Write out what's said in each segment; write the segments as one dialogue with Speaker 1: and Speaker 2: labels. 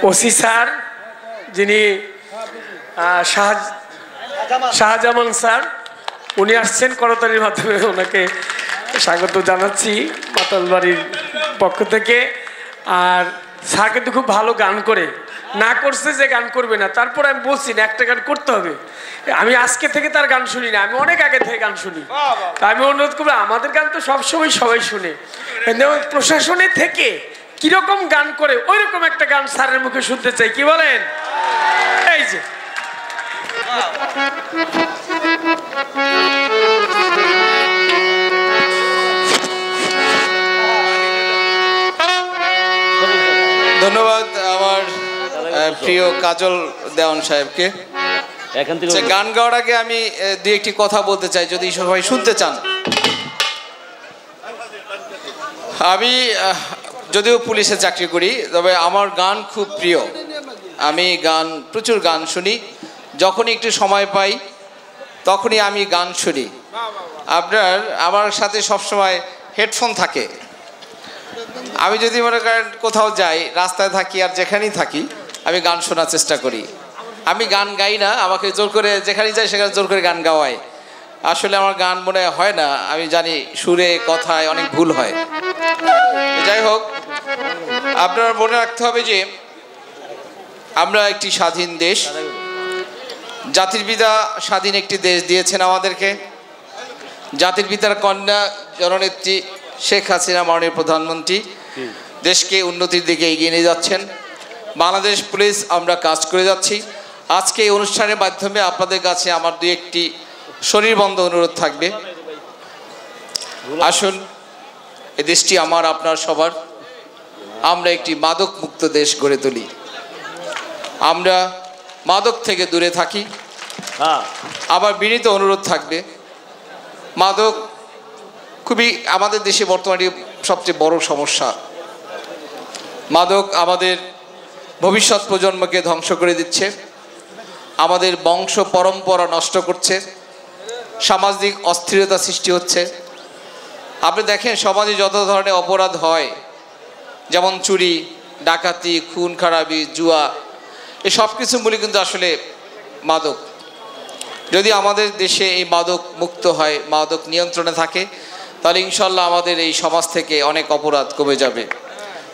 Speaker 1: OC sir যিনি Shahzaman sir, উনি আসছেন করতালির মাধ্যমে, ওনাকে স্বাগত জানাচ্ছি মাতালবাড়ির পক্ষ থেকে। আর স্যার কিন্তু খুব ভালো গান করে, না করছে যে গান করবে না, তারপর আমি বলছি না একটা গান করতে হবে। আমি আজকে থেকে তার গান শুনি না, আমি অনেক আগে থেকে গান শুনি। আমি অনুরোধ করবো, আমাদের গান তো সবসময় সবাই শুনে, কিন্তু প্রশাসনের থেকে কিরকম গান করে ওই রকম একটা গান স্যারের মুখে শুনতে চাই, কি বলেন? এই যে
Speaker 2: ধন্যবাদ আমার প্রিয় কাজল দেওয়ান সাহেবকে। গান গাওয়ার আগে আমি দুই একটি কথা বলতে চাই, যদি সবাই শুনতে চান। আমি যদিও পুলিশে চাকরি করি, তবে আমার গান খুব প্রিয়। আমি প্রচুর গান শুনি, যখনই একটু সময় পাই তখনই আমি গান শুনি। আমার সাথে সবসময় হেডফোন থাকে। আমি যদি মনে করেন কোথাও যাই, রাস্তায় থাকি আর যেখানেই থাকি, আমি গান শোনার চেষ্টা করি। আমি গান গাই না, আমাকে জোর করে যেখানে যাই সেখানে জোর করে গান গাওয়ায়। আসলে আমার গান মনে হয় না, আমি জানি সুরে কথায় অনেক ভুল হয়। যাই হোক, আপনারা মনে রাখতে হবে যে আমরা একটি স্বাধীন দেশ, জাতির পিতা স্বাধীন একটি দেশ দিয়েছেন আমাদেরকে। জাতির পিতার কন্যা জননেত্রী শেখ হাসিনা মাননীয় প্রধানমন্ত্রী দেশকে উন্নতির দিকে এগিয়ে নিয়ে যাচ্ছেন। বাংলাদেশ পুলিশ আমরা কাজ করে যাচ্ছি। আজকে এই অনুষ্ঠানের মাধ্যমে আপনাদের কাছে আমার দুই একটি শরীরবন্ধ অনুরোধ থাকবে। আসুন, এই দেশটি আমার আপনার সবার। আমরা একটি মাদক মুক্ত দেশ গড়ে তুলি, আমরা মাদক থেকে দূরে থাকি। আবার বিনীত অনুরোধ থাকবে, মাদক খুবই আমাদের দেশে বর্তমানে সবচেয়ে বড় সমস্যা। মাদক আমাদের ভবিষ্যৎ প্রজন্মকে ধ্বংস করে দিচ্ছে, আমাদের বংশ পরম্পরা নষ্ট করছে, সামাজিক অস্থিরতা সৃষ্টি হচ্ছে। আপনি দেখেন সমাজে যত ধরনের অপরাধ হয়, যেমন চুরি, ডাকাতি, খুন খারাপি, জুয়া, এই সব কিছু মূলে কিন্তু আসলে মাদক। যদি আমাদের দেশে এই মাদক মুক্ত হয়, মাদক নিয়ন্ত্রণে থাকে, তাহলে ইনশাল্লাহ আমাদের এই সমাজ থেকে অনেক অপরাধ কমে যাবে।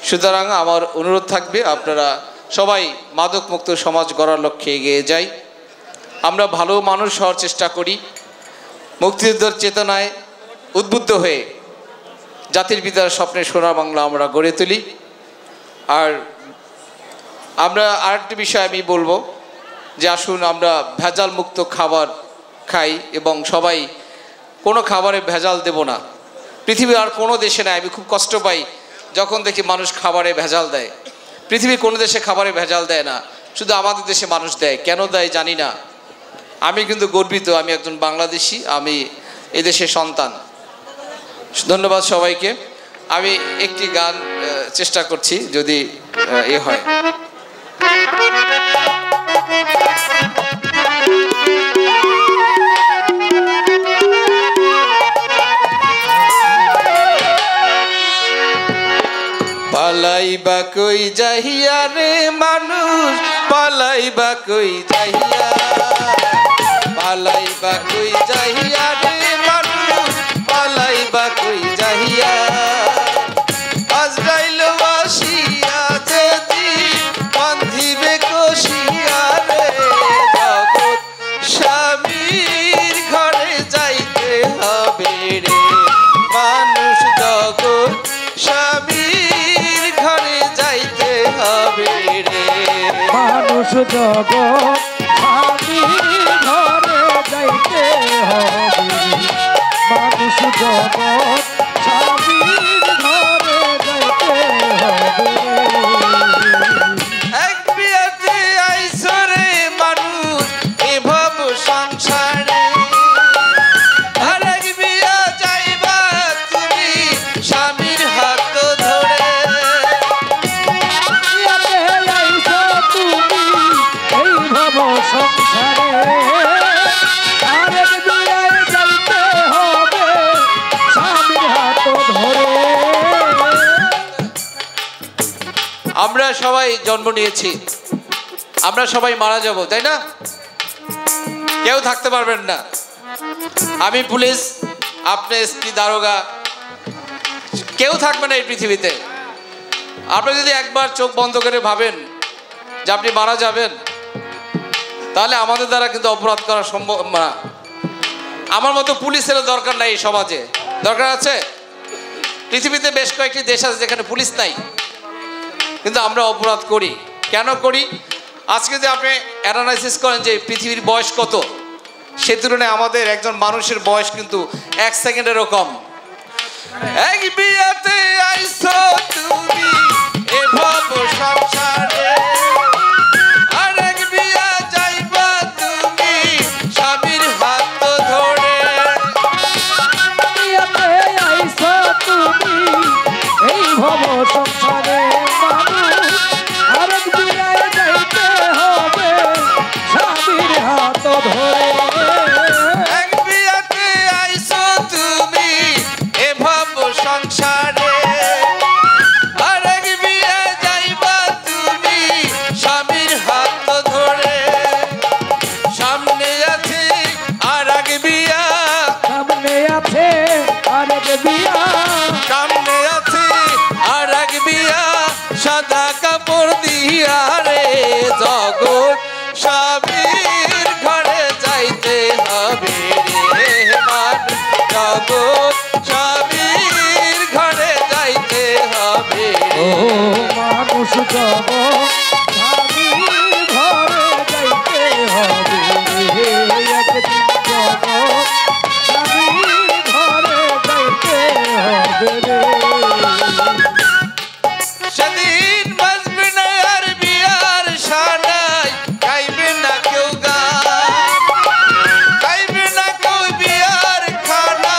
Speaker 2: সুতরাং আমার অনুরোধ থাকবে, আপনারা সবাই মাদক মুক্ত সমাজ গড়ার লক্ষ্যে এগিয়ে যাই। আমরা ভালো মানুষ হওয়ার চেষ্টা করি, মুক্তিযুদ্ধের চেতনায় উদ্বুদ্ধ হয়ে জাতির পিতার স্বপ্নে সোনার বাংলা আমরা গড়ে তুলি। আর আমরা আরেকটি বিষয় আমি বলবো যে আসুন আমরা ভেজাল মুক্ত খাবার খাই এবং সবাই কোনো খাবারে ভেজাল দেব না। পৃথিবীর আর কোনো দেশে নাই। আমি খুব কষ্ট পাই যখন দেখি মানুষ খাবারে ভেজাল দেয়। পৃথিবীর কোনো দেশে খাবারে ভেজাল দেয় না, শুধু আমাদের দেশে মানুষ দেয়। কেন দেয় জানি না। আমি কিন্তু গর্বিত, আমি একজন বাংলাদেশি, আমি এদেশের সন্তান। ধন্যবাদ সবাইকে। আমি একটি গান চেষ্টা করছি, যদি এ হয়। পালাইবা কই যাহিয়া রে মানুষ, পালাইবা কই যাহিয়া, পালাইবা কই যাহিয়া রে মানুষ, পালাইবা কই যাহিয়া। আজরাইল আসিয়া যদি বান্ধিবে কষিয়া রে, জগৎ স্বামীর ঘরে যাইতে হবে রে মানুষ, জগৎ স্বামীর ঘরে যাইতে হবে রে মানুষ, জগৎ স্বামীর ঘরে যাইতে হবে মানুষ, জগৎ স্বামীর ঘরে যাইতে হবে। এক বিয়াতে আইছো রে মানুষ এ ভব সংসারে, আর এক বিয়া যাইবা তুমি স্বামীর হাত ধরে। বিয়াতে আইছো তুমি এই ভব সবাই জন্ম নিয়েছি, আমরা সবাই মারা যাব, তাই না? কেউ থাকতে পারবেন না। আমি পুলিশ, আপনি এসপি, দারোগা, কেউ থাকবে না এই পৃথিবীতে। আপনি যদি একবার চোখ বন্ধ করে ভাবেন যে আপনি মারা যাবেন, তাহলে আমাদের দ্বারা কিন্তু অপরাধ করা সম্ভব না। আমার মতো পুলিশের দরকার নাই এই সমাজে। দরকার আছে? পৃথিবীতে বেশ কয়েকটি দেশ আছে যেখানে পুলিশ নাই, কিন্তু আমরা অপরাধ করি। কেন করি? আজকে যে আপনি অ্যানালাইসিস করেন যে পৃথিবীর বয়স কত, সে তুলনায় আমাদের একজন মানুষের বয়স কিন্তু 1 সেকেন্ডেরও কম। এক বিয়াতে আইছো তুমি এ ভব সংসারে, আরেক বিয়া যাইবা তুমি স্বামীর হাত ধরে।
Speaker 3: বিয়াতে আইছো তুমি এই ভব সংসারে মানুষ, আরেক বিয়ায় যাইতে হবে স্বামীর হাত ধরে।
Speaker 2: এক বিয়াতে আইছো তুমি এ ভব সংসারে, আরেক বিয়া যাইবা তুমি স্বামীর হাত ধরে। সামনে আছে আরেক বিয়া,
Speaker 3: সামনে আছে আরেক বিয়া,
Speaker 2: সামনে আছে আরেক বিয়া, সাদা কাপড় দিয়া রে জগৎ স্বামীর ঘরে যাইতে হবে রে মানুষ, জগৎ স্বামীর ঘরে যাইতে হবে।
Speaker 3: ও মানুষ যাব স্বামীর ঘরে যাইতে হবে, একদিন যাব স্বামীর ঘরে যাইতে হবে রে।
Speaker 2: সেদিন বাজবে না আর বিয়ার সানাই, গাইবে না কেউ গান, গাইবে না কেউ বিয়ার খানা,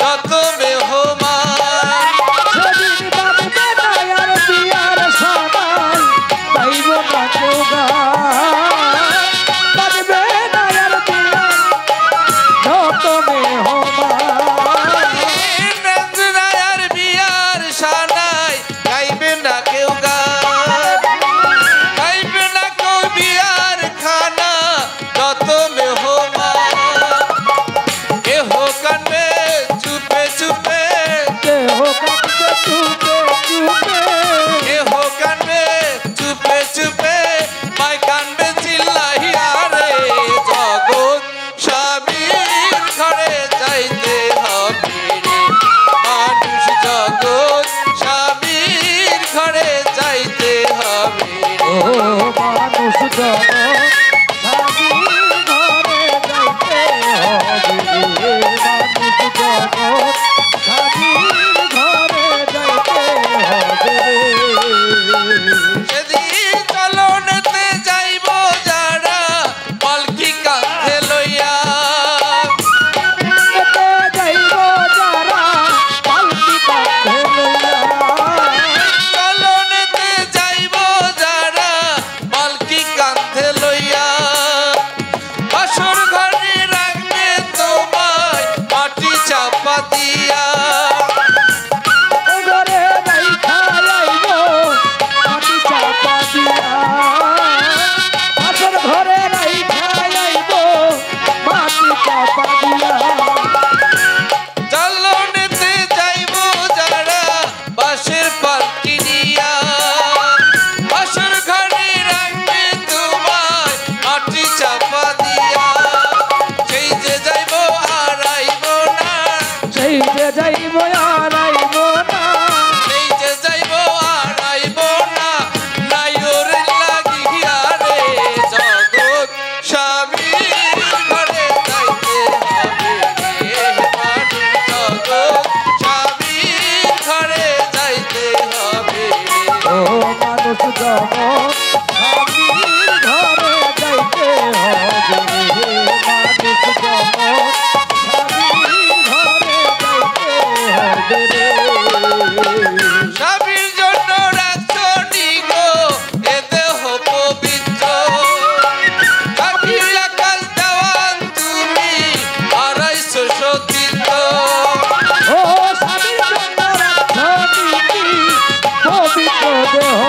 Speaker 2: কত মেহমান।
Speaker 3: সেদিন বাজবে না আর বিয়ার সানাই, গাইব না কেউ গান, বাজবে না আর বিয়ার যত মেহমান।
Speaker 2: আর বিয়ার সানাই, গাইবে না কেউ গান, গাইবে না কেউ বিয়ার খানা, কত মেহমান। কেহ কানবে চুপে চুপে,
Speaker 3: কেহ কাঁদবে চুপে চুপে,
Speaker 2: কেহ কানবে চুপে চুপে, মাই কানবে চিল্লাইয়া রে জগৎ স্বামীর ঘরে যাইতে হবে রে মানুষ, জগৎ স্বামীর ঘরে যাইতে হবে
Speaker 3: ও
Speaker 2: রে।
Speaker 3: মানুষ যাব স্বামীর ঘরে যাইতে হবে রে, মানুষ যাব স্বামীর ঘরে যাইতে হবে রে।
Speaker 2: সেদিন চলনেতে যাইব যারা পালকি কাঁধে লইয়া,
Speaker 3: এতে যাইব যারা পালকি কাঁধে লইয়া,
Speaker 2: চলনেতে যাইব যারা পালকি কাঁধে লইয়া, বাসর ঘরে রাখবে তোমায় মাটি চাপা দিয়া।
Speaker 3: ঘরে রাইখা আইব মাটি চাপা দিয়া, আসর ঘরে রাইখা আইব মাটি চাপা দিয়া।
Speaker 2: চলনেতে যাইব যারা বাঁশের পালকি নিয়া, বাসর ঘরে রাখবে তোমায় মাটি চাপা দিয়া। সেই যে যাইব আর আইব না,
Speaker 3: সেই যে যাইব আর আইব না,
Speaker 2: সেই যে যাইব আর আইব না, নাই ওরে লাগিয়া রে জগৎ স্বামীর ঘরে যাইতে হবে রে মানুষ, জগৎ স্বামীর ঘরে যাইতে হবে রে।
Speaker 3: ও মানুষ যাব স্বামীর ঘরে যাইতে হবে রে, মানুষ যাব স্বামীর ঘরে যাইতে হবে রে।
Speaker 2: স্বামীর জন্য রাখছনি গো এ দেহ পবিত্র, আখির আকাল দেওয়ান তুমি হারাইছো সতীর্থ।
Speaker 3: ও স্বামীর জন্য রাখছো নীতি পবিত্র দেহ,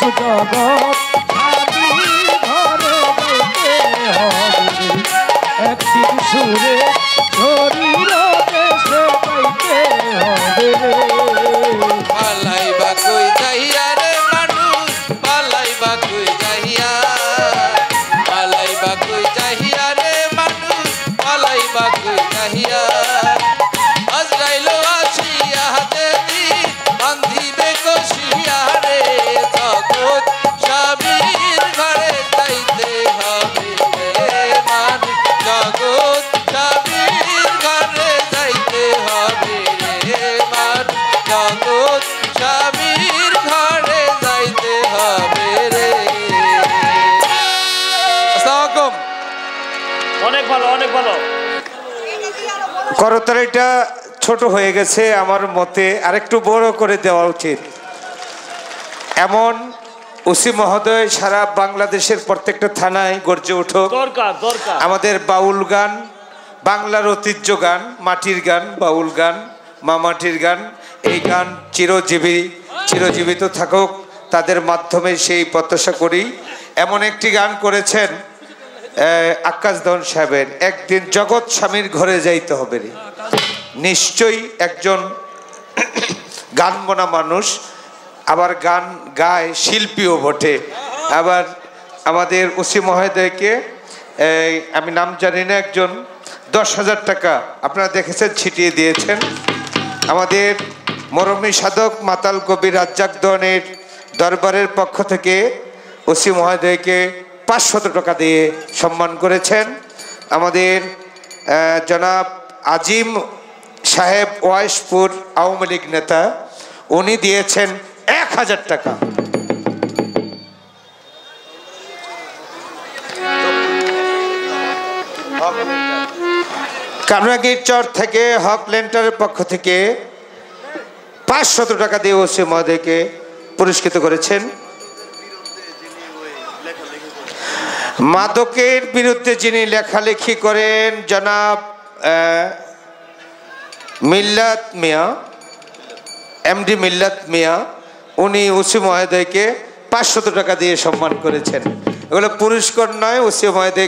Speaker 3: মানুষ জগৎ স্বামী ঘরে যাইতে হবে একদিন সুরে শরীর দেশে পাইতে হবে
Speaker 2: পালাইবা কই যাইয়া রে মানুষ পালাইবা কই যাইয়া পালাইবা কই যাইয়া রে মানুষ পালাইবা কই যাইয়া আজরাইলো আসিয়া দেবী বান্ধিবে কষিয়া রে জগৎ স্বামীর ঘরে যাইতে হবে রে মানুষ জগৎ স্বামীর ঘরে যাইতে হবে রে মানুষ জগৎ স্বামীর ঘরে যাইতে হবে রে। আসসালামু
Speaker 4: অনেক ভালো অনেক ভালো।
Speaker 5: করতালিটা ছোট হয়ে গেছে, আমার মতে আরেকটু বড় করে দেওয়া উচিত। এমন ওসি মহোদয় সারা বাংলাদেশের প্রত্যেকটা থানায় গর্জে উঠুক।
Speaker 4: দরকার দরকার।
Speaker 5: আমাদের বাউল গান, বাংলার ঐতিহ্য গান, মাটির গান, বাউল গান, মামাটির গান, এই গান চিরজীবিত থাকুক, তাদের মাধ্যমে সেই প্রত্যাশা করি। এমন একটি গান করেছেন আকাশ ধন সাহেবের, একদিন জগৎ স্বামীর ঘরে যাইতে হবে রে। নিশ্চয়ই একজন গান বোনা মানুষ, আবার গান গায়, শিল্পীও বটে। আবার আমাদের ওসি মহোদয়কে আমি নাম জানি না, একজন 10,000 টাকা আপনারা দেখেছেন ছিটিয়ে দিয়েছেন। আমাদের মরমী সাধক মাতাল কবি রাজ্জাক দনের দরবারের পক্ষ থেকে ওসি মহোদয়কে 500 টাকা দিয়ে সম্মান করেছেন। আমাদের জনাব আজিম সাহেব ওয়াইশপুর আওয়ামী লীগ নেতা, উনি দিয়েছেন 1000 টাকা। কামরাঙ্গীর চর থেকে হক লেন্টারের পক্ষ থেকে 500 টাকা দিয়ে ওসি মহোদয়কে পুরস্কৃত করেছেন। মাদকের বিরুদ্ধে যিনি লেখালেখি করেন জনাব মিল্লাত মিয়া, এমডি মিল্লাত মিয়া, উনি ওসি মহোদয়কে 500 টাকা দিয়ে সম্মান করেছেন। এগুলো পুরস্কার নয়, ওসি মহোদয়